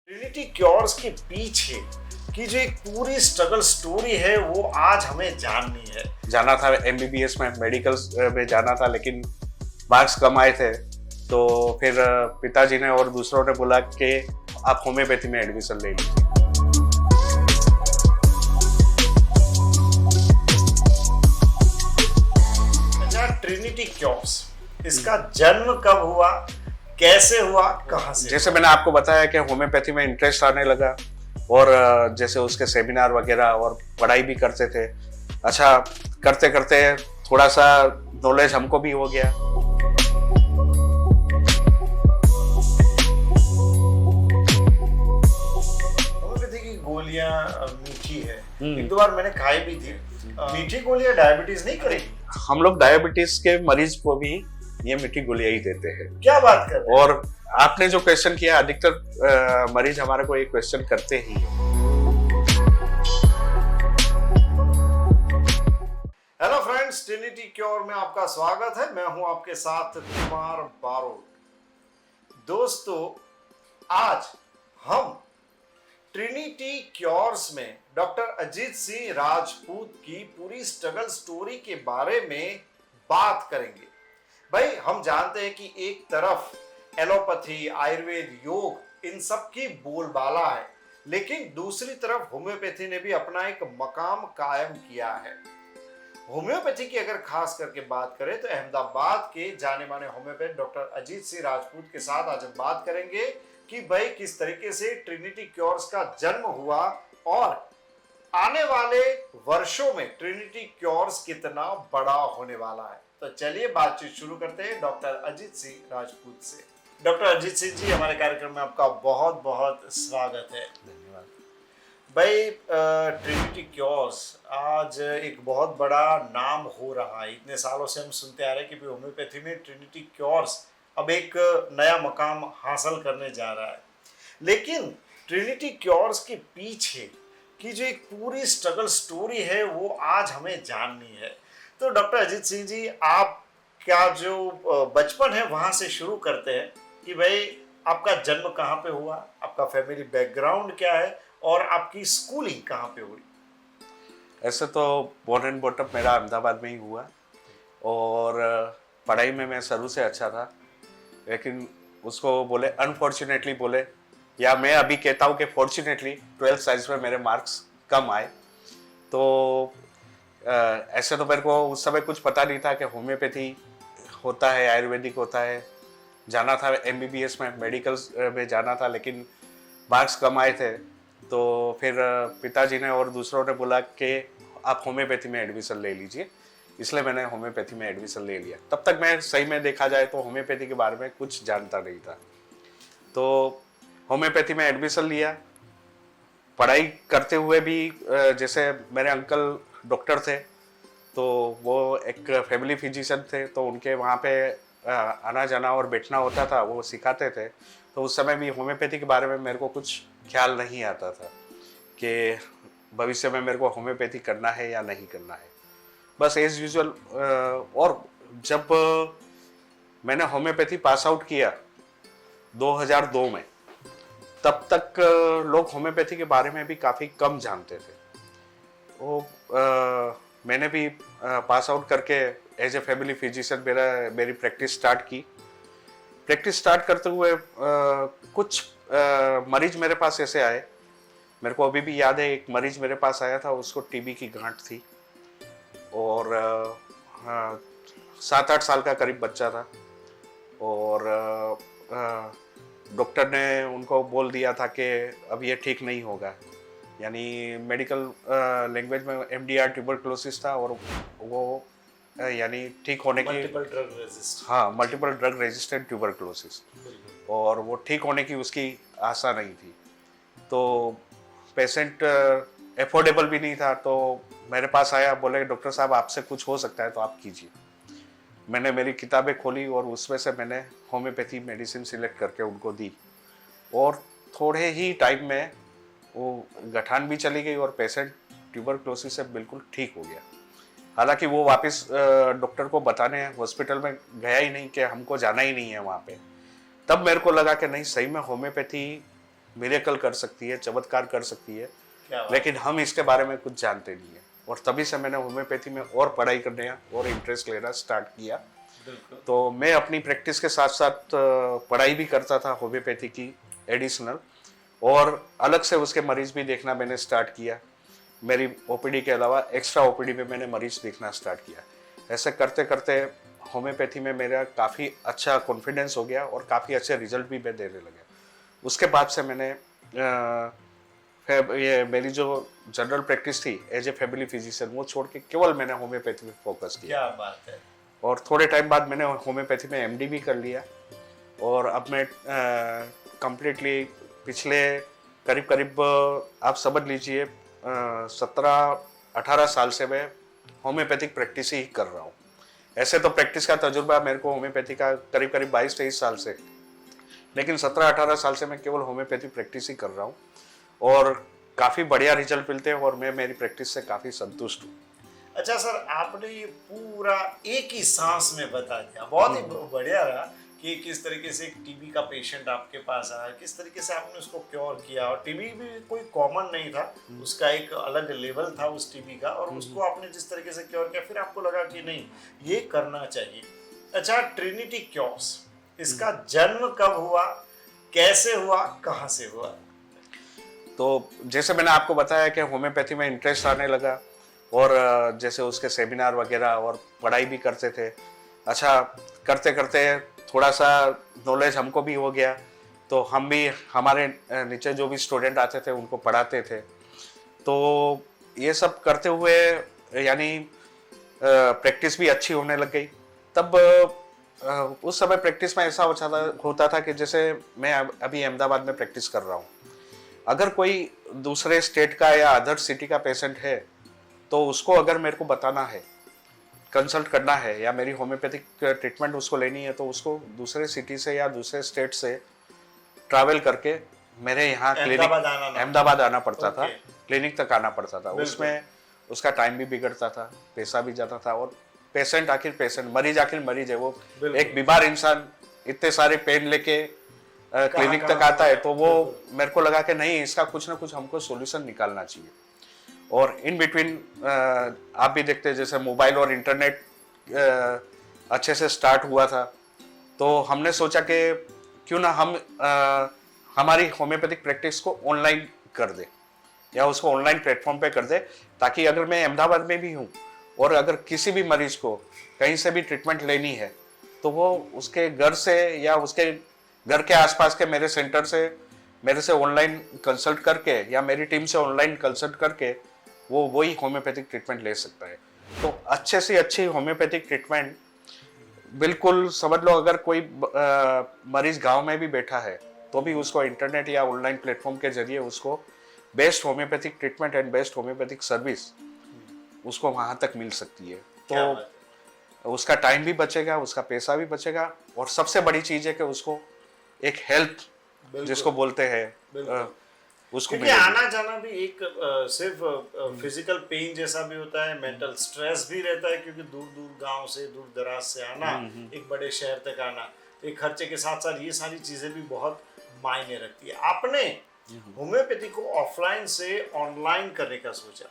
Trinity cures के पीछे की जो एक पूरी स्ट्रगल स्टोरी है वो आज हमें जाननी है। जाना था एमबीबीएस में, मेडिकल में जाना था, लेकिन मार्क्स कम आए थे। तो फिर पिताजी ने और दूसरों ने बोला कि आप होम्योपैथी में एडमिशन ले लीजिए। अच्छा, ट्रिनिटी क्योर्स इसका जन्म कब हुआ, कैसे हुआ, कहाँ से? जैसे मैंने आपको बताया कि होम्योपैथी में इंटरेस्ट आने लगा और जैसे उसके सेमिनार वगैरह और पढ़ाई भी करते थे। अच्छा, करते करते थोड़ा सा नॉलेज हमको भी हो गया। होम्योपैथी की गोलियां मीठी है, एक दो बार मैंने खाई भी थी। मीठी गोलियां डायबिटीज नहीं करेगी? हम लोग डायबिटीज के मरीज को भी ये मीठी गोलियां ही देते हैं। क्या बात कर रहे हैं? और आपने जो क्वेश्चन किया, अधिकतर मरीज हमारे को एक क्वेश्चन करते ही है। हेलो फ्रेंड्स, ट्रिनिटी क्योर में आपका स्वागत है। मैं हूं आपके साथ कुमार बारोट। दोस्तों, आज हम ट्रिनिटी क्योर्स में डॉक्टर अजीत सिंह राजपूत की पूरी स्ट्रगल स्टोरी के बारे में बात करेंगे। भाई, हम जानते हैं कि एक तरफ एलोपैथी, आयुर्वेद, योग, इन सब की बोलबाला है, लेकिन दूसरी तरफ होम्योपैथी ने भी अपना एक मकाम कायम किया है। होम्योपैथी की अगर खास करके बात करें तो अहमदाबाद के जाने माने होम्योपैथ डॉक्टर अजीत सिंह राजपूत के साथ आज हम बात करेंगे कि भाई किस तरीके से ट्रिनिटी क्योर्स का जन्म हुआ और आने वाले वर्षों में ट्रिनिटी क्योर्स कितना बड़ा होने वाला है। तो चलिए बातचीत शुरू करते हैं डॉक्टर अजीत सिंह राजपूत से। डॉक्टर अजीत सिंह जी, हमारे कार्यक्रम में आपका बहुत बहुत स्वागत है। धन्यवाद भाई, ट्रिनिटी क्योर्स आज एक बहुत बड़ा नाम हो रहा है। इतने सालों से हम सुनते आ रहे हैं कि होम्योपैथी में ट्रिनिटी क्योर्स अब एक नया मकाम हासिल करने जा रहा है, लेकिन ट्रिनिटी क्योर्स के पीछे की जो एक पूरी स्ट्रगल स्टोरी है वो आज हमें जाननी है। तो डॉक्टर अजीत सिंह जी, आप क्या जो बचपन है वहां से शुरू करते हैं कि भाई आपका जन्म कहाँ पे हुआ, आपका फैमिली बैकग्राउंड क्या है और आपकी स्कूलिंग कहाँ पे हुई? ऐसे तो बोर्न एंड बॉटअप मेरा अहमदाबाद में ही हुआ और पढ़ाई में मैं शुरू से अच्छा था, लेकिन उसको बोले अनफॉर्चुनेटली बोले, या मैं अभी कहता हूँ कि फॉर्चुनेटली 12th साइंस में मेरे मार्क्स कम आए। तो ऐसे तो मेरे को उस समय कुछ पता नहीं था कि होम्योपैथी होता है, आयुर्वेदिक होता है। जाना था एमबीबीएस में, मेडिकल में जाना था, लेकिन मार्क्स कम आए थे। तो फिर पिताजी ने और दूसरों ने बोला कि आप होम्योपैथी में एडमिशन ले लीजिए, इसलिए मैंने होम्योपैथी में एडमिशन ले लिया। तब तक मैं सही में देखा जाए तो होम्योपैथी के बारे में कुछ जानता नहीं था। तो होम्योपैथी में एडमिशन लिया। पढ़ाई करते हुए भी जैसे मेरे अंकल डॉक्टर थे, तो वो एक फैमिली फिजिशियन थे, तो उनके वहाँ पे आना जाना और बैठना होता था, वो सिखाते थे। तो उस समय भी होम्योपैथी के बारे में मेरे को कुछ ख्याल नहीं आता था कि भविष्य में मेरे को होम्योपैथी करना है या नहीं करना है। बस एज यूजुअल। और जब मैंने होम्योपैथी पास आउट किया 2002 में, तब तक लोग होम्योपैथी के बारे में भी काफ़ी कम जानते थे। वो मैंने भी पास आउट करके एज ए फैमिली फिजिशियन मेरी प्रैक्टिस स्टार्ट की। प्रैक्टिस स्टार्ट करते हुए कुछ मरीज मेरे पास ऐसे आए, मेरे को अभी भी याद है। एक मरीज मेरे पास आया था, उसको टीबी की गांठ थी और 7-8 साल का करीब बच्चा था। और डॉक्टर ने उनको बोल दिया था कि अब ये ठीक नहीं होगा, यानी मेडिकल लैंग्वेज में एमडीआर ट्यूबरक्लोसिस था, और वो यानी ठीक होने की मल्टीपल ड्रग रेजिस्टेंट ट्यूबरक्लोसिस, और वो ठीक होने की उसकी आशा नहीं थी। तो पेशेंट एफोर्डेबल भी नहीं था, तो मेरे पास आया, बोले डॉक्टर साहब आपसे कुछ हो सकता है तो आप कीजिए। मैंने मेरी किताबें खोली और उसमें से मैंने होम्योपैथी मेडिसिन सिलेक्ट करके उनको दी, और थोड़े ही टाइम में वो गठान भी चली गई और पेशेंट ट्यूबरक्लोसिस से बिल्कुल ठीक हो गया। हालांकि वो वापस डॉक्टर को बताने हॉस्पिटल में गया ही नहीं कि हमको जाना ही नहीं है वहाँ पे। तब मेरे को लगा कि नहीं, सही में होम्योपैथी मिरेकल कर सकती है, चमत्कार कर सकती है, क्या बात। लेकिन हम इसके बारे में कुछ जानते नहीं है। और तभी से मैंने होम्योपैथी में और पढ़ाई करने और इंटरेस्ट लेना स्टार्ट किया। बिल्कुल। तो मैं अपनी प्रैक्टिस के साथ साथ पढ़ाई भी करता था होम्योपैथी की एडिशनल, और अलग से उसके मरीज भी देखना मैंने स्टार्ट किया। मेरी ओपीडी के अलावा एक्स्ट्रा ओपीडी में मैंने मरीज देखना स्टार्ट किया। ऐसे करते करते होम्योपैथी में मेरा काफ़ी अच्छा कॉन्फिडेंस हो गया और काफ़ी अच्छे रिजल्ट भी मैं देने लगे। उसके बाद से मैंने ये मेरी जो जनरल प्रैक्टिस थी एज ए फैमिली फिजिशियन, वो छोड़ के केवल मैंने होम्योपैथी में फोकस किया। क्या बात है। और थोड़े टाइम बाद मैंने होम्योपैथी में एमडी भी कर लिया, और अब मैं कंप्लीटली पिछले करीब करीब आप समझ लीजिए 17-18 साल से मैं होम्योपैथिक प्रैक्टिस ही कर रहा हूँ। ऐसे तो प्रैक्टिस का तजुर्बा मेरे को होम्योपैथी का करीब करीब 22-23 साल से, लेकिन 17-18 साल से मैं केवल होम्योपैथी प्रैक्टिस ही कर रहा हूँ, और काफ़ी बढ़िया रिजल्ट मिलते हैं, और मैं मेरी प्रैक्टिस से काफ़ी संतुष्ट हूँ। अच्छा सर, आपने ये पूरा एक ही सांस में बता दिया, बहुत ही बढ़िया रहा कि किस तरीके से एक टीबी का पेशेंट आपके पास आया, किस तरीके से आपने उसको क्योर किया। और टीबी भी कोई कॉमन नहीं था, उसका एक अलग लेवल था उस टीबी का, और उसको आपने जिस तरीके से क्योर किया, फिर आपको लगा कि नहीं ये करना चाहिए। अच्छा, ट्रिनिटी क्योर्स, इसका जन्म कब हुआ, कैसे हुआ, कहाँ से हुआ? तो जैसे मैंने आपको बताया कि होम्योपैथी में इंटरेस्ट आने लगा, और जैसे उसके सेमिनार वगैरह और पढ़ाई भी करते थे। अच्छा, करते करते थोड़ा सा नॉलेज हमको भी हो गया, तो हम भी हमारे नीचे जो भी स्टूडेंट आते थे उनको पढ़ाते थे। तो ये सब करते हुए यानी प्रैक्टिस भी अच्छी होने लग गई। तब उस समय प्रैक्टिस में ऐसा होता था कि जैसे मैं अभी अहमदाबाद में प्रैक्टिस कर रहा हूँ, अगर कोई दूसरे स्टेट का या अदर सिटी का पेशेंट है, तो उसको अगर मेरे को बताना है, कंसल्ट करना है, या मेरी होम्योपैथिक ट्रीटमेंट उसको लेनी है, तो उसको दूसरे सिटी से या दूसरे स्टेट से ट्रैवल करके मेरे यहाँ क्लिनिक अहमदाबाद आना पड़ता था, क्लिनिक तक आना पड़ता था। उसमें उसका टाइम भी बिगड़ता था, पैसा भी जाता था, और पेशेंट आखिर मरीज है। वो एक बीमार इंसान इतने सारे पेन लेके क्लिनिक तक आता है, तो वो मेरे को लगा कि नहीं, इसका कुछ ना कुछ हमको सॉल्यूशन निकालना चाहिए। और इन बिटवीन आप भी देखते हैं जैसे मोबाइल और इंटरनेट अच्छे से स्टार्ट हुआ था, तो हमने सोचा कि क्यों ना हम हमारी होम्योपैथिक प्रैक्टिस को ऑनलाइन कर दे, या उसको ऑनलाइन प्लेटफॉर्म पे कर दे, ताकि अगर मैं अहमदाबाद में भी हूँ और अगर किसी भी मरीज को कहीं से भी ट्रीटमेंट लेनी है, तो वो उसके घर से या उसके घर के आसपास के मेरे सेंटर से मेरे से ऑनलाइन कंसल्ट करके, या मेरी टीम से ऑनलाइन कंसल्ट करके वो वही होम्योपैथिक ट्रीटमेंट ले सकता है। तो अच्छे से अच्छी होम्योपैथिक ट्रीटमेंट, बिल्कुल समझ लो, अगर कोई मरीज गांव में भी बैठा है तो भी उसको इंटरनेट या ऑनलाइन प्लेटफॉर्म के जरिए उसको best homeopathic treatment and best homeopathic service उसको वहां तक मिल सकती है। तो उसका टाइम भी बचेगा, उसका पैसा भी बचेगा, और सबसे बड़ी चीज है कि उसको एक हेल्थ जिसको बोलते हैं उसको क्योंकि आना जाना भी एक सिर्फ फिजिकल पेन जैसा भी होता है, मेंटल स्ट्रेस भी रहता है, क्योंकि दूर दूर गांव से, दूर दराज से आना, एक बड़े शहर तक आना, एक खर्चे के साथ साथ ये सारी चीजें भी बहुत मायने रखती है। आपने होम्योपैथी को ऑफलाइन से ऑनलाइन करने का सोचा,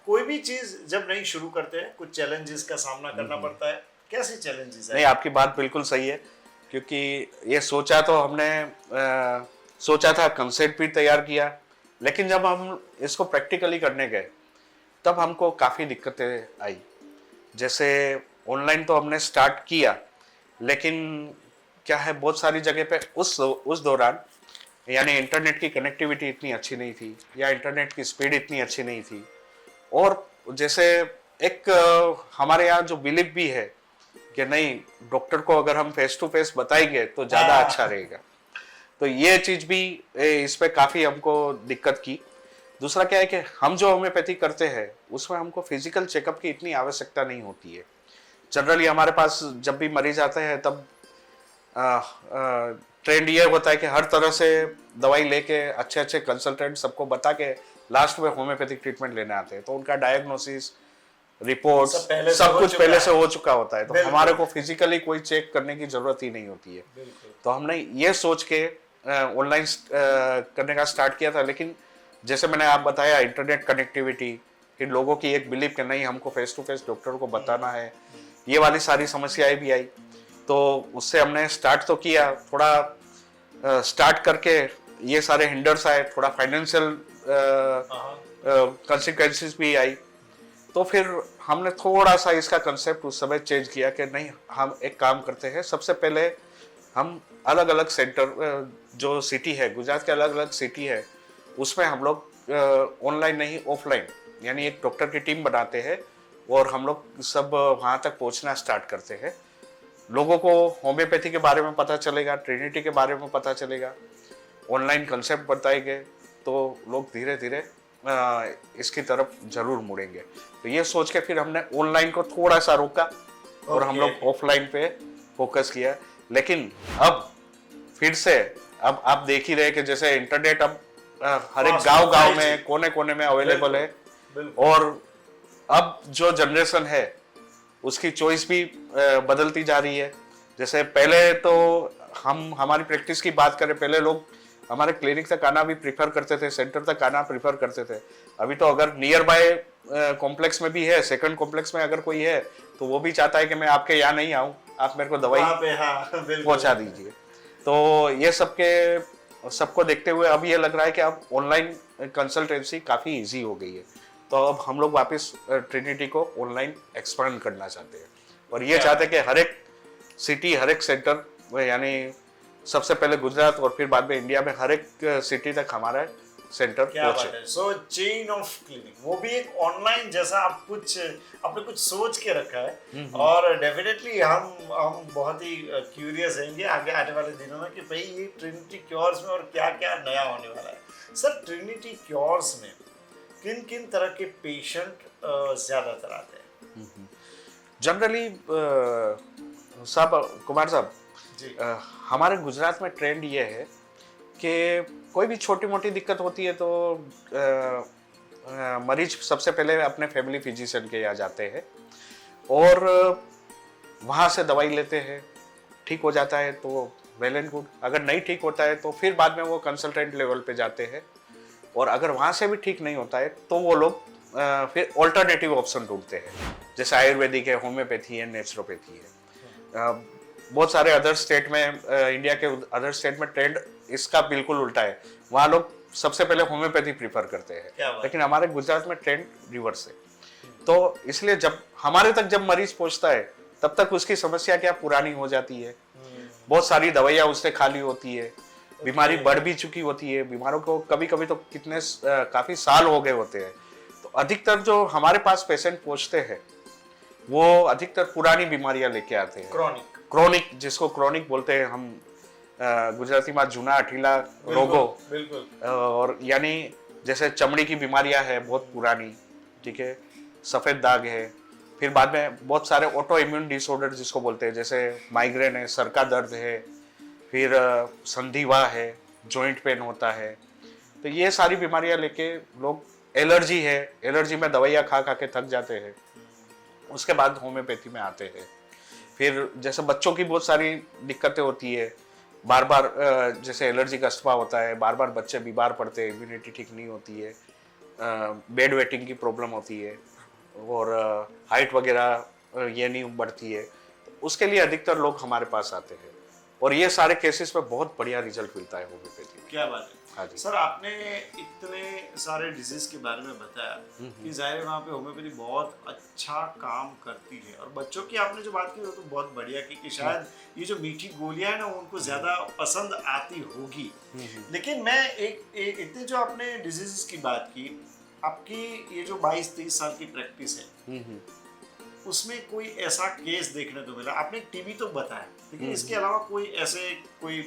कोई भी चीज जब नहीं शुरू करते हैं कुछ चैलेंजेस का सामना करना पड़ता है, कैसे चैलेंजेस है? नहीं, आपकी बात बिल्कुल सही है, क्योंकि ये सोचा तो हमने सोचा था, कंसेप्ट भी तैयार किया, लेकिन जब हम इसको प्रैक्टिकली करने गए तब हमको काफ़ी दिक्कतें आई। जैसे ऑनलाइन तो हमने स्टार्ट किया, लेकिन क्या है, बहुत सारी जगह पे उस दौरान यानी इंटरनेट की कनेक्टिविटी इतनी अच्छी नहीं थी, या इंटरनेट की स्पीड इतनी अच्छी नहीं थी, और जैसे एक हमारे यहाँ जो बिलीव भी है कि नहीं, डॉक्टर को अगर हम फेस टू फेस बताएंगे तो ज़्यादा अच्छा रहेगा, तो ये चीज़ भी इस पे काफ़ी हमको दिक्कत की। दूसरा क्या है कि हम जो होम्योपैथी करते हैं उसमें हमको फिजिकल चेकअप की इतनी आवश्यकता नहीं होती है। जनरली हमारे पास जब भी मरीज आते हैं तब ट्रेंड ये होता है कि हर तरह से दवाई लेके अच्छे अच्छे कंसल्टेंट सबको बता के लास्ट में होम्योपैथिक ट्रीटमेंट लेने आते हैं, तो उनका डायग्नोसिस, रिपोर्ट्स सब कुछ पहले से हो चुका होता है, तो हमारे को फिजिकली कोई चेक करने की जरूरत ही नहीं होती है। तो हमने ये सोच के ऑनलाइन करने का स्टार्ट किया था, लेकिन जैसे मैंने आप बताया इंटरनेट कनेक्टिविटी, फिर लोगों की एक बिलीव कि नहीं हमको फेस टू फेस डॉक्टर को बताना है, ये वाली सारी समस्याएं भी आई। तो उससे हमने स्टार्ट तो किया, थोड़ा स्टार्ट करके ये सारे हिंडर्स आए, थोड़ा फाइनेंशियल कंसिक्वेंसेस भी आई। तो फिर हमने थोड़ा सा इसका कंसेप्ट उस समय चेंज किया कि नहीं हम एक काम करते हैं, सबसे पहले हम अलग अलग सेंटर जो सिटी है, गुजरात के अलग अलग सिटी है, उसमें हम लोग ऑनलाइन नहीं ऑफलाइन यानी एक डॉक्टर की टीम बनाते हैं और हम लोग सब वहाँ तक पहुँचना स्टार्ट करते हैं। लोगों को होम्योपैथी के बारे में पता चलेगा, ट्रिनिटी के बारे में पता चलेगा, ऑनलाइन कंसेप्ट बताएंगे, तो लोग धीरे धीरे इसकी तरफ जरूर मुड़ेंगे। तो ये सोच के फिर हमने ऑनलाइन को थोड़ा सा रोका और हम लोग ऑफलाइन पे फोकस किया। लेकिन अब फिर से अब आप देख ही रहे कि जैसे इंटरनेट अब हर एक गांव में कोने कोने में अवेलेबल है, और अब जो जनरेशन है उसकी चॉइस भी बदलती जा रही है। जैसे पहले तो हम हमारी प्रैक्टिस की बात करें, पहले लोग हमारे क्लिनिक तक आना भी प्रीफर करते थे, सेंटर तक आना प्रीफर करते थे। अभी तो अगर नियर बाय कॉम्प्लेक्स में भी है, सेकंड कॉम्प्लेक्स में अगर कोई है तो वो भी चाहता है कि मैं आपके यहाँ नहीं आऊँ, आप मेरे को दवाई पहुँचा दीजिए। तो ये सबको देखते हुए अब ये लग रहा है कि अब ऑनलाइन कंसल्टेंसी काफ़ी इजी हो गई है। तो अब हम लोग वापस ट्रिनिटी को ऑनलाइन एक्सपांड करना चाहते हैं, और ये चाहते हैं कि हर एक सिटी, हर एक सेंटर, यानी सबसे पहले गुजरात और फिर बाद में इंडिया में हर एक सिटी तक हमारा सेंटर पहुंचे। सो चेन ऑफ क्लिनिक, वो भी एक ऑनलाइन जैसा आपने कुछ सोच के रखा है। और डेफिनेटली हम बहुत ही क्यूरियस रहेंगे आगे आने वाले दिनों में कि भाई ये ट्रिनिटी क्योर्स में और क्या क्या नया होने वाला है। सर, ट्रिनिटी क्योर्स में किन किन तरह के पेशेंट ज्यादातर आते हैं? जनरली कुमार साहब जी, हमारे गुजरात में ट्रेंड ये है कि कोई भी छोटी मोटी दिक्कत होती है तो मरीज सबसे पहले अपने फैमिली फिजिशियन के यहाँ जाते हैं और वहाँ से दवाई लेते हैं, ठीक हो जाता है तो वेल एंड गुड। अगर नहीं ठीक होता है तो फिर बाद में वो कंसल्टेंट लेवल पे जाते हैं, और अगर वहाँ से भी ठीक नहीं होता है तो वो लोग फिर ऑल्टरनेटिव ऑप्शन ढूंढते हैं, जैसे आयुर्वेदिक है, होम्योपैथी है, नेचुरोपैथी है। बहुत सारे अदर स्टेट में, इंडिया के अदर स्टेट में ट्रेंड इसका बिल्कुल उल्टा है, वहाँ लोग सबसे पहले होम्योपैथी प्रीफर करते हैं, लेकिन हमारे गुजरात में ट्रेंड रिवर्स है। तो इसलिए जब हमारे तक जब मरीज पहुंचता है तब तक उसकी समस्या क्या पुरानी हो जाती है, बहुत सारी दवाइयाँ उसने खाली होती है, बीमारी बढ़ भी चुकी होती है, बीमारों को कभी कभी तो काफी साल हो गए होते हैं। तो अधिकतर जो हमारे पास पेशेंट पहुंचते हैं वो अधिकतर पुरानी बीमारियां लेके आते हैं, क्रोनिक, जिसको क्रोनिक बोलते हैं हम गुजराती में जूना अठीला रोगो। बिल्कुल। और यानी जैसे चमड़ी की बीमारियां है बहुत पुरानी, ठीक है, सफेद दाग है, फिर बाद में बहुत सारे ऑटो इम्यून डिसऑर्डर जिसको बोलते हैं, जैसे माइग्रेन है, सर का दर्द है, फिर संधिवा है, जॉइंट पेन होता है। तो ये सारी बीमारियां लेके लोग, एलर्जी है, एलर्जी में दवाइयाँ खा खा के थक जाते हैं, उसके बाद होम्योपैथी में आते हैं। फिर जैसे बच्चों की बहुत सारी दिक्कतें होती है, बार बार जैसे एलर्जी का अस्थमा होता है, बार बार बच्चे बीमार पड़ते हैं, इम्यूनिटी ठीक नहीं होती है, बेड वेटिंग की प्रॉब्लम होती है, और हाइट वगैरह ये नहीं बढ़ती है, तो उसके लिए अधिकतर लोग हमारे पास आते हैं, और ये सारे केसेस में बहुत बढ़िया रिजल्ट मिलता है होम्योपैथी। क्या बात है। हाँ जी सर, आपने इतने सारे डिजीज के बारे में बताया कि जाहिर है वहाँ पे होम्योपैथी बहुत अच्छा काम करती है, और बच्चों की आपने जो बात की वो तो बहुत बढ़िया की कि शायद ये जो मीठी गोलियां है ना उनको ज्यादा पसंद आती होगी। लेकिन मैं एक इतने जो आपने डिजीज की बात की, आपकी ये जो 22-23 साल की प्रैक्टिस है उसमें कोई ऐसा केस देखने को मिला? आपने टीबी तो बताया, लेकिन इसके अलावा कोई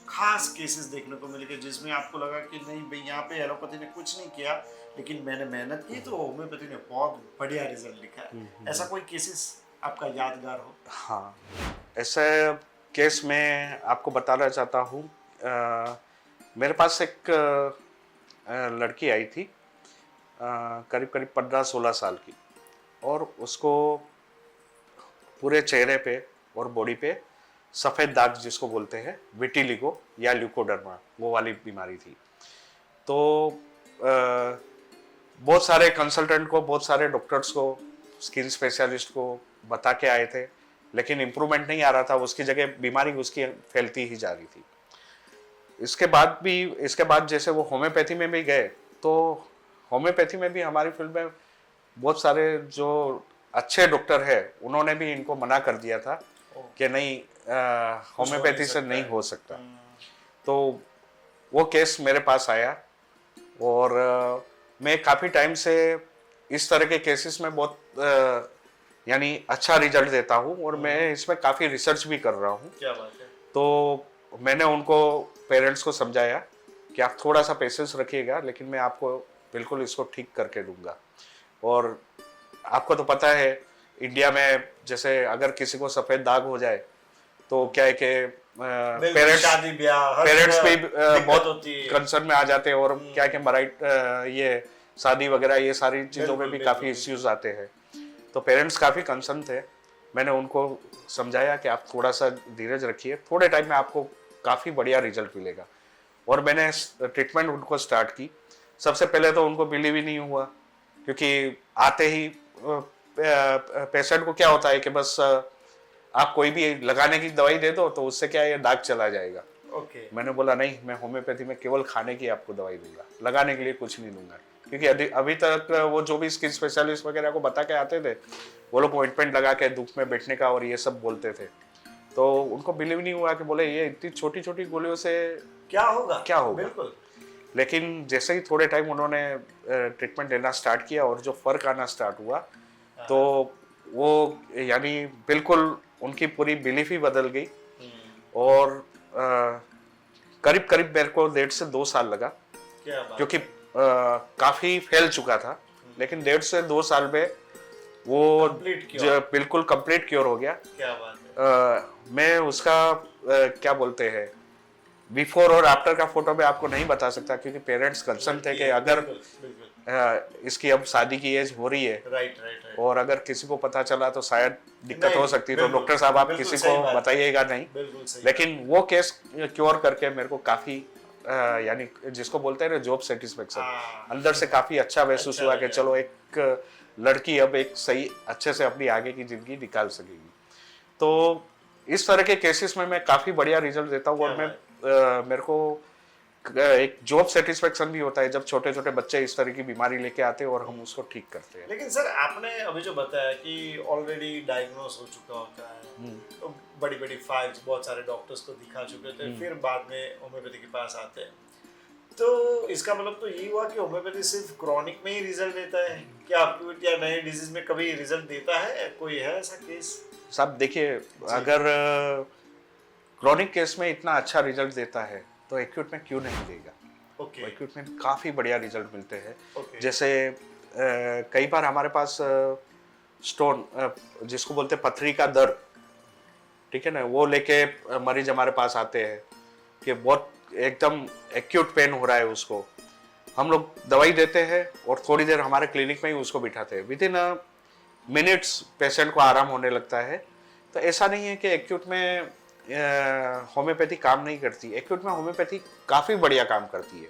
खास केसेस देखने को मिले कि जिसमें आपको लगा कि नहीं भाई यहाँ पे एलोपैथी ने कुछ नहीं किया, लेकिन मैंने मेहनत की तो होम्योपैथी ने बहुत बढ़िया रिजल्ट लिखा है? ऐसा कोई केसेस आपका यादगार हो? हाँ, ऐसे केस मैं आपको बताना चाहता हूँ। मेरे पास एक लड़की आई थी, करीब करीब 15-16 साल की, और उसको पूरे चेहरे पे और बॉडी पे सफ़ेद दाग जिसको बोलते हैं, विटिलिगो या ल्यूकोडर्मा, वो वाली बीमारी थी। तो बहुत सारे कंसल्टेंट को, बहुत सारे डॉक्टर्स को, स्किन स्पेशलिस्ट को बता के आए थे, लेकिन इम्प्रूवमेंट नहीं आ रहा था। उसकी जगह बीमारी उसकी फैलती ही जा रही थी। इसके बाद जैसे वो होम्योपैथी में भी गए, तो होम्योपैथी में भी हमारी फील्ड में बहुत सारे जो अच्छे डॉक्टर हैं, उन्होंने भी इनको मना कर दिया था कि नहीं, होम्योपैथी से नहीं हो सकता। तो वो केस मेरे पास आया और मैं काफ़ी टाइम से इस तरह के केसेस में बहुत यानी अच्छा रिजल्ट देता हूँ, और मैं इसमें काफ़ी रिसर्च भी कर रहा हूँ। क्या बात है। तो मैंने उनको, पेरेंट्स को समझाया कि आप थोड़ा सा पेशेंस रखिएगा, लेकिन मैं आपको बिल्कुल इसको ठीक करके दूंगा। और आपको तो पता है इंडिया में जैसे अगर किसी को सफ़ेद दाग हो जाए तो क्या है कि पेरेंट्स भी बहुत कंसर्न में आ जाते हैं, और क्या है कि ये शादी वगैरह ये सारी चीज़ों में भी काफ़ी इश्यूज आते हैं। तो पेरेंट्स काफ़ी कंसर्न थे। मैंने उनको समझाया कि आप थोड़ा सा धीरज रखिए, थोड़े टाइम में आपको काफ़ी बढ़िया रिजल्ट मिलेगा। और मैंने ट्रीटमेंट उनको स्टार्ट की। सबसे पहले तो उनको बिलीव ही नहीं हुआ, क्योंकि आते ही पेशेंट को क्या होता है कि बस आप कोई भी लगाने की दवाई दे दो तो उससे क्या है, ये दाग चला जाएगा। मैंने बोला नहीं, मैं होम्योपैथी में केवल खाने की आपको दवाई दूंगा, लगाने के लिए कुछ नहीं दूंगा। क्योंकि अभी तक वो जो भी स्किन स्पेशलिस्ट वगैरह को बता के आते थे, वो लोग ऑइंटमेंट लगा के धूप में बैठने का और ये सब बोलते थे। तो उनको बिलीव नहीं हुआ कि बोले ये इतनी छोटी छोटी गोलियों से क्या होगा। बिल्कुल। लेकिन जैसे ही थोड़े टाइम उन्होंने ट्रीटमेंट लेना स्टार्ट किया और जो फर्क आना स्टार्ट हुआ, तो वो यानी बिल्कुल उनकी पूरी बिलीफ ही बदल गई। और करीब करीब मेरे को 1.5 से 2 साल लगा, क्योंकि काफी फैल चुका था। लेकिन 1.5 से 2 साल में वो बिल्कुल कंप्लीट क्योर हो गया। क्या बात है। मैं उसका क्या बोलते हैं, बिफोर और आफ्टर का फोटो में आपको नहीं बता सकता, क्योंकि पेरेंट्स कंसर्न थे कि अगर इसकी अब शादी की एज हो रही है, राइट, और अगर किसी को पता चला तो शायद दिक्कत हो सकती है। तो डॉक्टर साहब आप किसी को बताइएगा नहीं। लेकिन वो केस क्योर करके मेरे को काफी यानी जिसको बोलते हैं ना जॉब सेटिस्फेक्शन, अंदर से काफी अच्छा महसूस हुआ कि चलो एक लड़की अब एक सही अच्छे से अपनी आगे की जिंदगी निकाल सकेगी। तो इस तरह के केसेस में मैं काफी बढ़िया रिजल्ट देता हूँ। और मैं मेरे को एक जॉब सेटिस्फेक्शन भी होता है जब छोटे छोटे बच्चे इस तरह की बीमारी लेके आते हैं और हम उसको ठीक करते हैं। लेकिन सर आपने अभी जो बताया कि ऑलरेडी डायग्नोस हो चुका होता है, तो बड़ी बड़ी फाइल्स बहुत सारे डॉक्टर्स को दिखा चुके होते हैं, फिर बाद में होम्योपैथी के पास आते हैं, तो इसका मतलब तो यही हुआ कि होम्योपैथी सिर्फ क्रॉनिक में ही रिजल्ट देता है, क्या एक्यूट या नए डिजीज में कभी रिजल्ट देता है? कोई है ऐसा केस? साहब देखिए, अगर क्रॉनिक केस में इतना अच्छा रिजल्ट देता है तो एक्यूट में क्यों नहीं देगा। एक्यूट में काफ़ी बढ़िया रिजल्ट मिलते हैं। जैसे कई बार हमारे पास स्टोन जिसको बोलते हैं पथरी का दर्द, ठीक है ना, वो लेके मरीज हमारे पास आते हैं कि बहुत एकदम एक्यूट पेन हो रहा है उसको। हम लोग दवाई देते हैं और थोड़ी देर हमारे क्लिनिक में ही उसको बिठाते हैं, विद इन मिनट्स पेशेंट को आराम होने लगता है। तो ऐसा नहीं है कि एक्यूट में होम्योपैथी काम नहीं करती। एक्यूट में होम्योपैथी काफ़ी बढ़िया काम करती है।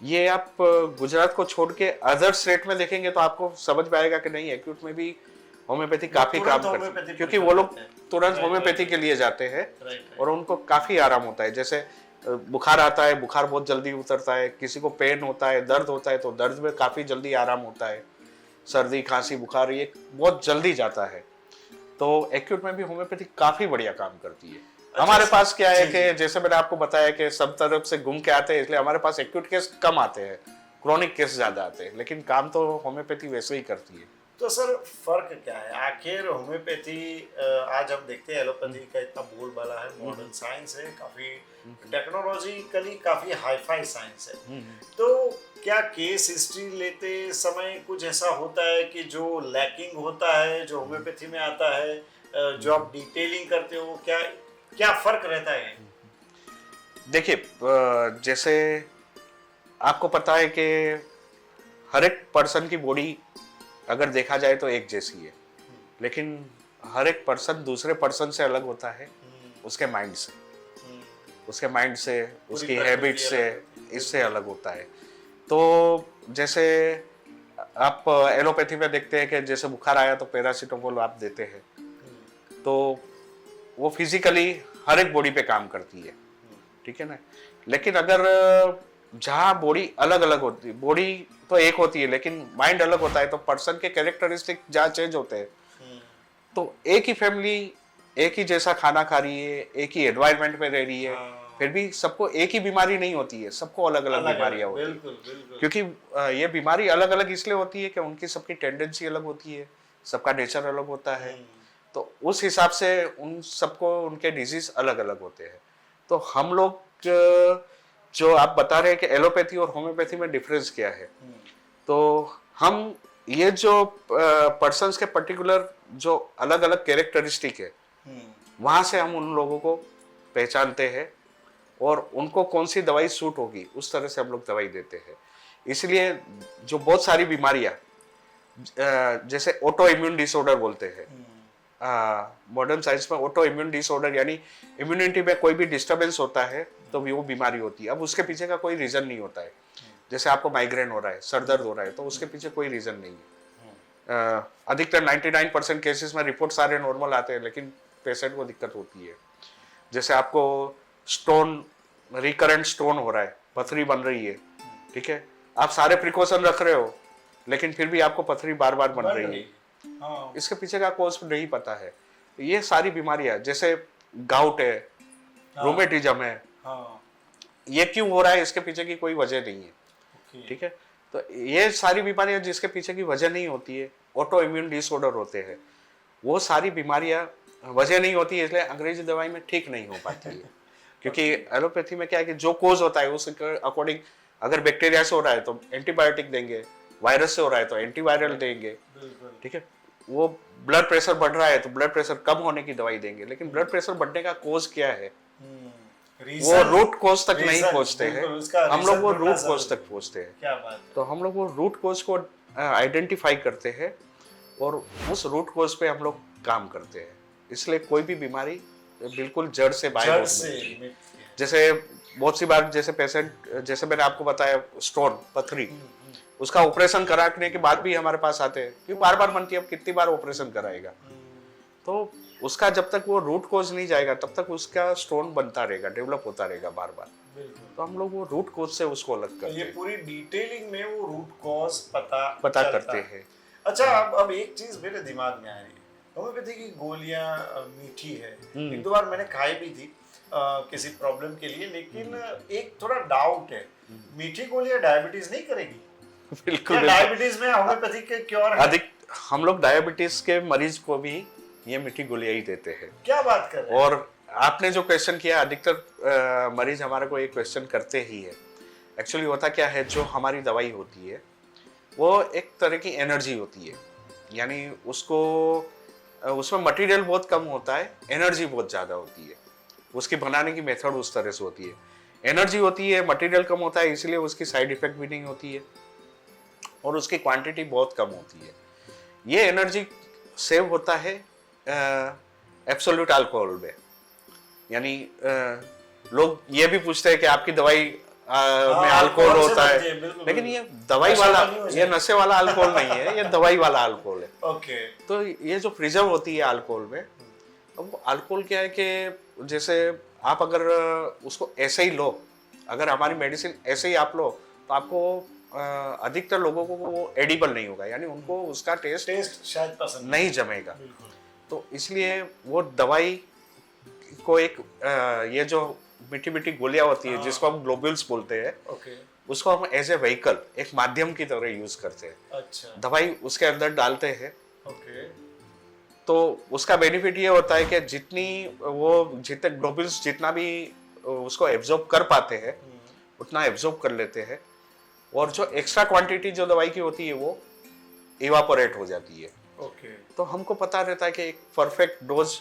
ये आप गुजरात को छोड़ के अदर स्टेट में देखेंगे तो आपको समझ में आएगा कि नहीं, एक्यूट में भी होम्योपैथी काफ़ी काम करती है, क्योंकि वो लोग तुरंत होम्योपैथी के लिए जाते हैं और उनको काफ़ी आराम होता है। जैसे बुखार आता है, बुखार बहुत जल्दी उतरता है। किसी को पेन होता है, दर्द होता है, तो दर्द में काफ़ी जल्दी आराम होता है। सर्दी खांसी बुखार ये बहुत जल्दी जाता है। तो एक्यूट में भी होम्योपैथी काफ़ी बढ़िया काम करती है। हमारे पास क्या है कि जैसे मैंने आपको बताया कि सब तरफ से घूम के आते हैं, इसलिए हमारे पास एक्यूट केस कम आते हैं, क्रॉनिक केस ज़्यादा आते हैं, लेकिन काम तो होम्योपैथी वैसे ही करती है। तो सर फर्क क्या है आखिर? होम्योपैथी आज हम देखते हैं एलोपैथी का इतना बोलबाला है, मॉडर्न साइंस है, काफी टेक्नोलॉजिकली काफी हाईफाई साइंस है, तो क्या केस हिस्ट्री लेते समय कुछ ऐसा होता है कि जो लैकिंग होता है जो होम्योपैथी में आता है, जो आप डिटेलिंग करते हो, क्या फर्क रहता है? देखिए, जैसे आपको पता है कि हर एक पर्सन की बॉडी अगर देखा जाए तो एक जैसी है, लेकिन हर एक पर्सन दूसरे पर्सन से अलग होता है उसके माइंड से, हम्म, उसके माइंड से, उसकी प्रकृति हैबिट से, अलग होती है। इससे अलग होता है। तो जैसे आप एलोपैथी में देखते हैं कि जैसे बुखार आया तो पैरासीटामोल आप देते हैं, तो वो फिजिकली हर एक बॉडी पे काम करती है, ठीक है ना। लेकिन अगर जहाँ बॉडी अलग अलग होती है, बॉडी तो एक होती है लेकिन माइंड अलग होता है, तो पर्सन के कैरेक्टरिस्टिक जहाँ चेंज होते हैं, हम्म, तो एक ही फैमिली एक ही जैसा खाना खा रही है, एक ही एनवायरनमेंट में रह रही है, हाँ। फिर भी सबको एक ही बीमारी नहीं होती है, सबको अलग अलग अलग बीमारियां होती है। बिल्कुल बिल्कुल। क्योंकि ये बीमारी अलग अलग इसलिए होती है कि उनकी सबकी टेंडेंसी अलग होती है, सबका नेचर अलग होता है, तो उस हिसाब से उन सबको उनके डिजीज अलग अलग होते हैं। तो हम लोग जो आप बता रहे हैं कि एलोपैथी और होम्योपैथी में डिफरेंस क्या है, तो हम ये जो पर्सन्स के पर्टिकुलर जो अलग अलग कैरेक्टरिस्टिक है, वहां से हम उन लोगों को पहचानते हैं और उनको कौन सी दवाई सूट होगी उस तरह से हम लोग दवाई देते हैं। इसलिए जो बहुत सारी बीमारियां जैसे ऑटो इम्यून डिसऑर्डर बोलते हैं, मॉडर्न साइंस में ऑटो इम्यून डिसऑर्डर यानी इम्यूनिटी में कोई भी डिस्टर्बेंस होता है तो वो बीमारी होती है। अब उसके पीछे का कोई रीजन नहीं होता है, जैसे आपको माइग्रेन हो रहा है, सर दर्द हो रहा है, तो उसके पीछे कोई रीजन नहीं है। अधिकतर 99% केसेस में रिपोर्ट सारे नॉर्मल आते हैं लेकिन पेशेंट को दिक्कत होती है। जैसे आपको स्टोन, रिकरेंट स्टोन हो रहा है, पथरी बन रही है, ठीक है, आप सारे प्रिकॉशन रख रहे हो लेकिन फिर भी आपको पथरी बार बार बन रही है, इसके पीछे का कॉज नहीं पता है। ये सारी बीमारियां, जैसे गाउट है, रोमेटिज्म है, ये क्यों हो रहा है इसके पीछे की कोई वजह नहीं है, ठीक है। तो ये सारी बीमारियां जिसके पीछे की वजह नहीं होती है, ऑटो इम्यून डिसऑर्डर होते हैं, वो सारी बीमारियां वजह नहीं होती है, इसलिए अंग्रेजी दवाई में ठीक नहीं हो पाती है। क्योंकि एलोपैथी में क्या है कि जो कोज होता है उसके अकॉर्डिंग, अगर बैक्टीरिया से हो रहा है तो एंटीबायोटिक देंगे, वायरस से हो रहा है तो एंटीवायरल देंगे, ठीक है। वो ब्लड प्रेशर बढ़ रहा है तो ब्लड प्रेशर कम होने की दवाई देंगे, लेकिन ब्लड प्रेशर बढ़ने का कोज क्या है वो रूट कोज तक नहीं पहुंचते हैं। हम लोग वो रूट कोज तक पहुंचते हैं। क्या बात है। तो हम लोग वो रूट कोज को आइडेंटिफाई करते हैं और उस रूट कोज पे हम लोग काम करते हैं। इसलिए कोई भी बीमारी बिल्कुल जड़ से बाहर होती है। जैसे बहुत सी बार जैसे पेशेंट, जैसे मैंने आपको बताया स्टोन, पथरी, उसका ऑपरेशन कराने के बाद भी हमारे पास आते हैं कि बार बार बनती है, अब कितनी बार ऑपरेशन कराएगा। तो उसका जब तक वो रूट कोज नहीं जाएगा तब तक उसका स्टोन बनता रहेगा, डेवलप होता रहेगा बार बार। तो हम लोग वो रूट कोज से उसको अलग करते हैं। ये पूरी डिटेलिंग में वो रूट कॉज पता करते हैं। अच्छा, अब एक चीज मेरे दिमाग में आ रही है, होम्योपैथी की गोलियां मीठी है, एक दो बार मैंने खाई भी थी किसी प्रॉब्लम के लिए, लेकिन एक थोड़ा डाउट है, मीठी गोलियां डायबिटीज नहीं करेगी? बिल्कुल। डायबिटीज में होम्योपैथी के क्योर है? अधिक हम लोग डायबिटीज के मरीज को भी ये मीठी गोलियां ही देते हैं। क्या बात कर रहे हैं? और आपने जो क्वेश्चन किया, अधिकतर मरीज हमारे को एक क्वेश्चन करते ही है। एक्चुअली होता क्या है, जो हमारी दवाई होती है वो एक तरह की एनर्जी होती है, यानी उसको उसमें मटेरियल बहुत कम होता है, एनर्जी बहुत ज़्यादा होती है, उसकी बनाने की मेथड उस तरह से होती है। एनर्जी होती है, मटेरियल कम होता है, इसलिए उसकी साइड इफेक्ट भी नहीं होती है और उसकी क्वांटिटी बहुत कम होती है। ये एनर्जी सेव होता है एब्सोल्यूट अल्कोहल में। यानी लोग ये भी पूछते हैं कि आपकी दवाई में अल्कोहल होता है, लेकिन ये दवाई वाला, ये नशे वाला अल्कोहल नहीं है, ये दवाई वाला अल्कोहल है। ओके। तो ये जो प्रिजर्व होती है अल्कोहल में, अब अल्कोहल क्या है कि जैसे आप अगर उसको ऐसे ही लो, अगर हमारी मेडिसिन ऐसे ही आप लो तो आपको अधिकतर लोगों को वो एडिबल नहीं होगा, यानी उनको उसका टेस्ट शायद पसंद नहीं जमेगा। तो इसलिए वो दवाई को एक ये जो मीठी मीठी गोलियां होती है जिसको हम ग्लोब्यूल्स बोलते हैं, उसको हम एज ए व्हीकल, एक माध्यम की तरह यूज करते हैं। अच्छा। दवाई उसके अंदर डालते हैं। ओके। तो उसका बेनिफिट ये होता है कि जितने ग्लोब्यूल्स जितना भी उसको एब्जॉर्ब कर पाते हैं उतना एब्जॉर्ब कर लेते हैं, और जो एक्स्ट्रा क्वांटिटी जो दवाई की होती है वो इवापोरेट हो जाती है। ओके। तो हमको पता रहता है कि एक परफेक्ट डोज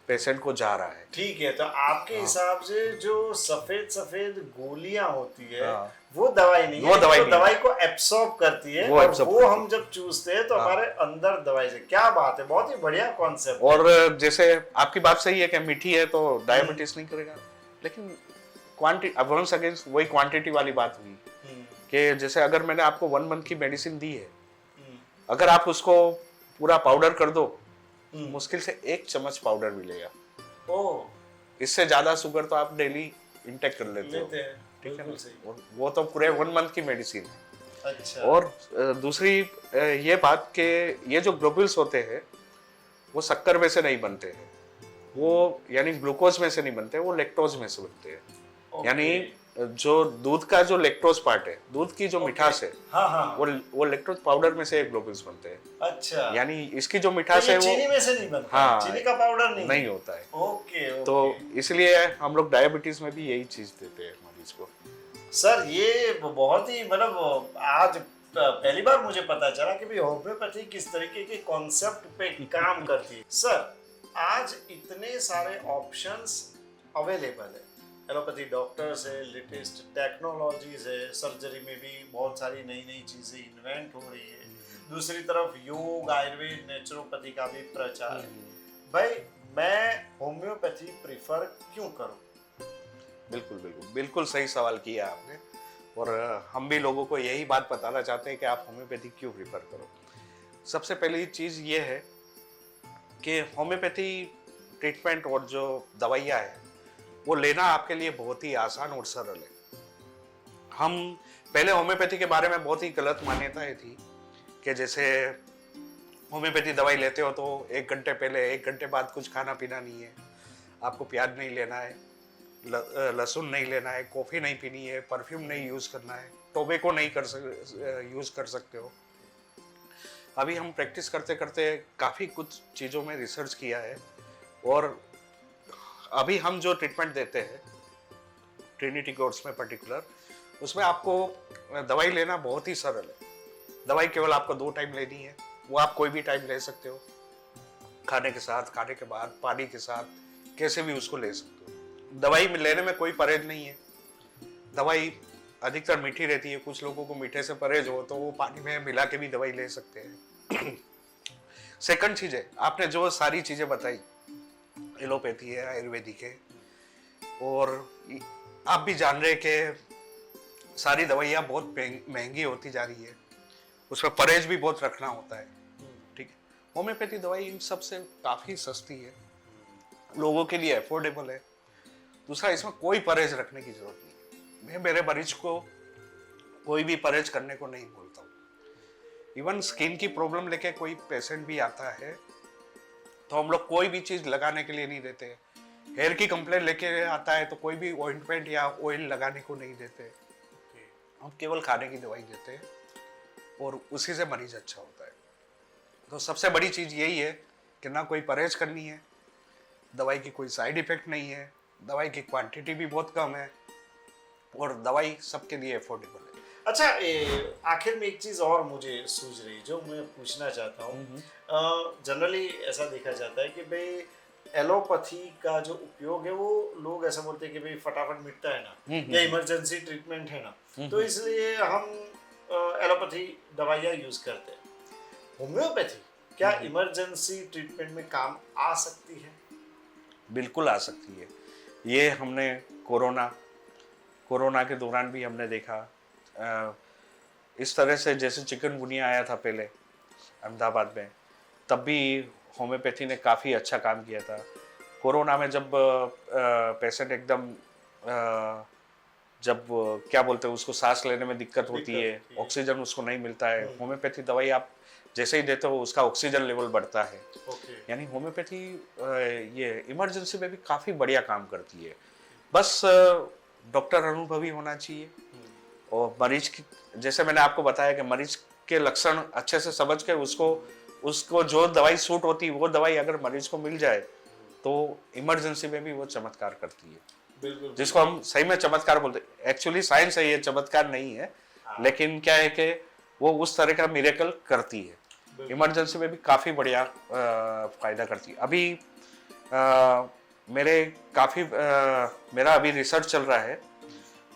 पेशेंट को जा रहा है। ठीक है, तो आपके हिसाब से जो सफेद सफेद गोलियां होती है हाँ। वो दवाई नहीं वो है, दवाई जो नहीं है। दवाई को एब्सॉर्ब करती है वो और absorb वो करती हम जब चूसते हैं तो हाँ। हमारे अंदर दवाई से, क्या बात है, बहुत ही बढ़िया कॉन्सेप्ट। और जैसे आपकी बात सही है कि मीठी है तो डायबिटीज नहीं करेगा, लेकिन क्वांटिटी, अब वंस अगेन वही क्वांटिटी वाली बात हुई कि जैसे अगर मैंने आपको 1 मंथ की मेडिसिन दी है, अगर आप उसको पूरा पाउडर कर दो, मुश्किल से 1 चम्मच पाउडर मिलेगा। ओ, इससे ज्यादा शुगर तो आप डेली इंटेक कर लेते हो, लेते हैं, ठीक है बिल्कुल ना? सही। और वो तो पूरे 1 मंथ की मेडिसिन है। अच्छा। और दूसरी ये बात कि ये जो ग्लोब्यूल्स होते हैं वो शक्कर में से नहीं बनते हैं, वो यानी ग्लूकोज में से नहीं बनते, वो लैक्टोज में से बनते हैं। ओके। यानी जो दूध का जो लैक्टोज पार्ट है, दूध की जो मिठास है, हाँ हाँ। वो लैक्टोज पाउडर में से ग्लोब्यूल्स बनते हैं। अच्छा, यानी इसकी जो तो मिठास ये है वो चीनी में से नहीं बनता, हाँ, चीनी का पाउडर नहीं नहीं होता है। Okay okay. तो इसलिए हम लोग डायबिटीज में भी यही चीज देते हैं मरीज को। सर ये बहुत ही मतलब आज पहली बार मुझे पता चला कि भाई होम्योपैथी किस तरीके के कॉन्सेप्ट पे काम करती है। सर आज इतने सारे ऑप्शंस अवेलेबल है, एलोपैथी डॉक्टर्स है, लेटेस्ट टेक्नोलॉजीज है, सर्जरी में भी बहुत सारी नई नई चीजें इन्वेंट हो रही है, दूसरी तरफ योग आयुर्वेद नेचुरोपैथी का भी प्रचार है। भाई मैं होम्योपैथी प्रिफर क्यों करूं? बिल्कुल बिल्कुल बिल्कुल सही सवाल किया आपने, और हम भी लोगों को यही बात बताना चाहते हैं कि आप होम्योपैथी क्यों प्रिफर करो। सबसे पहली चीज़ ये है कि होम्योपैथी ट्रीटमेंट और जो दवाइयाँ हैं वो लेना आपके लिए बहुत ही आसान और सरल है। हम पहले होम्योपैथी के बारे में बहुत ही गलत मान्यताएं थी कि जैसे होम्योपैथी दवाई लेते हो तो 1 घंटे पहले 1 घंटे बाद कुछ खाना पीना नहीं है, आपको प्याज नहीं लेना है, लहसुन नहीं लेना है, कॉफ़ी नहीं पीनी है, परफ्यूम नहीं यूज़ करना है, टोबैको नहीं यूज़ कर सकते हो। अभी हम प्रैक्टिस करते करते काफ़ी कुछ चीज़ों में रिसर्च किया है, और अभी हम जो ट्रीटमेंट देते हैं ट्रिनिटी कोर्स में पर्टिकुलर, उसमें आपको दवाई लेना बहुत ही सरल है। दवाई केवल आपको 2 टाइम लेनी है, वो आप कोई भी टाइम ले सकते हो, खाने के साथ, खाने के बाद, पानी के साथ, कैसे भी उसको ले सकते हो। दवाई में लेने में कोई परहेज नहीं है। दवाई अधिकतर मीठी रहती है, कुछ लोगों को मीठे से परहेज हो तो वो पानी में मिला के भी दवाई ले सकते हैं। सेकंड चीज है, आपने जो सारी चीजें बताई, एलोपैथी है, आयुर्वेदिक है, और आप भी जान रहे कि सारी दवाइयाँ बहुत महंगी होती जा रही है, उसमें परहेज भी बहुत रखना होता है, ठीक है। होम्योपैथी दवाई इन सब से काफ़ी सस्ती है, लोगों के लिए अफोर्डेबल है। दूसरा, इसमें कोई परहेज रखने की जरूरत नहीं। मैं मेरे मरीज को कोई भी परहेज करने को नहीं बोलता हूँ। इवन स्किन की प्रॉब्लम लेके कोई पेशेंट भी आता है तो हम लोग कोई भी चीज़ लगाने के लिए नहीं देते। हेयर की कंप्लेंट लेके आता है तो कोई भी ऑइंटमेंट या ऑयल लगाने को नहीं देते, हम केवल खाने की दवाई देते हैं और उसी से मरीज अच्छा होता है। तो सबसे बड़ी चीज़ यही है कि ना कोई परहेज करनी है, दवाई की कोई साइड इफेक्ट नहीं है, दवाई की क्वांटिटी भी बहुत कम है, और दवाई सबके लिए अफोर्डेबल है। अच्छा, आखिर में एक चीज और मुझे सूझ रही जो मैं पूछना चाहता हूँ। जनरली ऐसा देखा जाता है कि भाई एलोपैथी का जो उपयोग है वो लोग ऐसा बोलते हैं कि भाई फटाफट मिटता है ना, या इमरजेंसी ट्रीटमेंट है ना, तो इसलिए हम एलोपैथी दवाइयाँ यूज करते हैं। होम्योपैथी क्या इमरजेंसी ट्रीटमेंट में काम आ सकती है? बिल्कुल आ सकती है। ये हमने कोरोना के दौरान भी हमने देखा। इस तरह से जैसे चिकनगुनिया आया था पहले अहमदाबाद में, तब भी होम्योपैथी ने काफ़ी अच्छा काम किया था। कोरोना में जब पेशेंट एकदम जब क्या बोलते हैं उसको, सांस लेने में दिक्कत होती है, ऑक्सीजन उसको नहीं मिलता है, होम्योपैथी दवाई आप जैसे ही देते हो उसका ऑक्सीजन लेवल बढ़ता है। यानी होम्योपैथी ये इमरजेंसी में भी काफ़ी बढ़िया काम करती है। बस डॉक्टर अनुभवी होना चाहिए, और मरीज की, जैसे मैंने आपको बताया कि मरीज के लक्षण अच्छे से समझ के उसको जो दवाई सूट होती है वो दवाई अगर मरीज को मिल जाए तो इमरजेंसी में भी वो चमत्कार करती है। बिल्कुल, जिसको हम सही में चमत्कार बोलते हैं। एक्चुअली साइंस है, ये चमत्कार नहीं है, लेकिन क्या है कि वो उस तरह का मिरेकल करती है। इमरजेंसी में भी काफ़ी बढ़िया फायदा करती है। अभी मेरा अभी रिसर्च चल रहा है।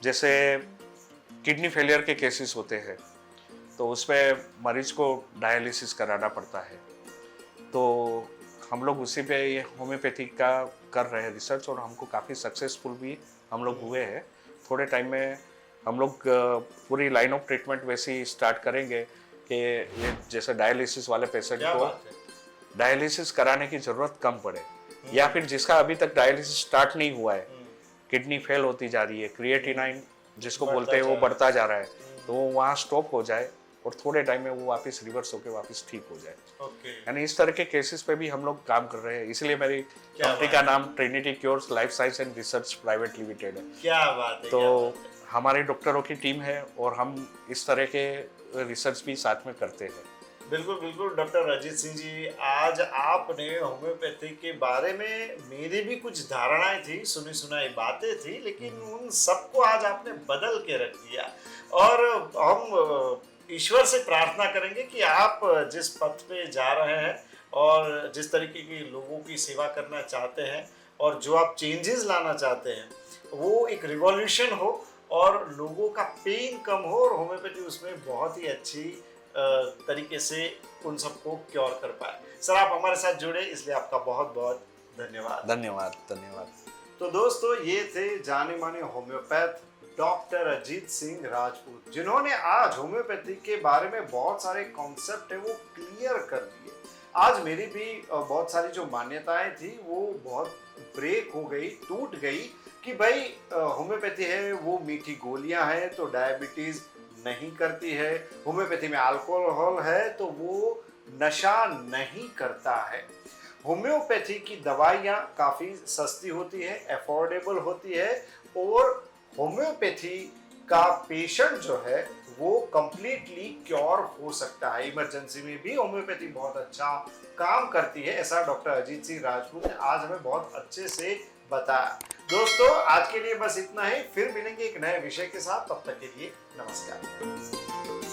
जैसे किडनी फेलियर के केसेस होते हैं तो उसमें मरीज को डायलिसिस कराना पड़ता है, तो हम लोग उसी पे ये होम्योपैथी का कर रहे हैं रिसर्च, और हमको काफ़ी सक्सेसफुल भी हम लोग हुए हैं। थोड़े टाइम में हम लोग पूरी लाइन ऑफ ट्रीटमेंट वैसी स्टार्ट करेंगे कि ये जैसे डायलिसिस वाले पेशेंट क्या को बात है। डायलिसिस कराने की ज़रूरत कम पड़े, या फिर जिसका अभी तक डायलिसिस स्टार्ट नहीं हुआ है, किडनी फेल होती जा रही है, क्रिएटिनाइन जिसको बोलते हैं वो बढ़ता जा रहा है, तो वो वहाँ स्टॉप हो जाए और थोड़े टाइम में वो वापस रिवर्स होकर वापस ठीक हो जाए। ओके। यानी इस तरह के केसेस पे भी हम लोग काम कर रहे हैं, इसलिए मेरी कंपनी का नाम Trinity Cures Life Science and Research Private Limited है। क्या बात है। तो हमारे डॉक्टरों की टीम है और हम इस तरह के रिसर्च भी साथ में करते हैं। बिल्कुल बिल्कुल डॉक्टर अजीत सिंह जी, आज आपने होम्योपैथी के बारे में मेरी भी कुछ धारणाएं थी, सुनी सुनाई बातें थी, लेकिन उन सबको आज आपने बदल के रख दिया। और हम ईश्वर से प्रार्थना करेंगे कि आप जिस पथ पे जा रहे हैं और जिस तरीके के लोगों की सेवा करना चाहते हैं और जो आप चेंजेस लाना चाहते हैं, वो एक रिवॉल्यूशन हो और लोगों का पेन कम हो, और होम्योपैथी उसमें बहुत ही अच्छी तरीके से उन सबको क्योर कर पाए। सर, आप हमारे साथ जुड़े इसलिए आपका बहुत बहुत धन्यवाद। धन्यवाद धन्यवाद। तो दोस्तों, ये थे जाने माने होम्योपैथ डॉक्टर अजीत सिंह राजपूत, जिन्होंने आज होम्योपैथी के बारे में बहुत सारे कॉन्सेप्ट है वो क्लियर कर दिए। आज मेरी भी बहुत सारी जो मान्यताएं थी वो बहुत ब्रेक हो गई, टूट गई कि भाई होम्योपैथी है वो मीठी गोलियां हैं तो डायबिटीज नहीं करती है, होम्योपैथी में अल्कोहल है तो वो नशा नहीं करता है। होम्योपैथी की दवाइयाँ काफ़ी सस्ती होती है, अफोर्डेबल होती है, और होम्योपैथी का पेशेंट जो है वो कंप्लीटली क्योर हो सकता है। इमरजेंसी में भी होम्योपैथी बहुत अच्छा काम करती है, ऐसा डॉक्टर अजीत सिंह राजपूत ने आज हमें बहुत अच्छे से बताया। दोस्तों, आज के लिए बस इतना ही, फिर मिलेंगे एक नए विषय के साथ, तब तक के लिए नमस्कार।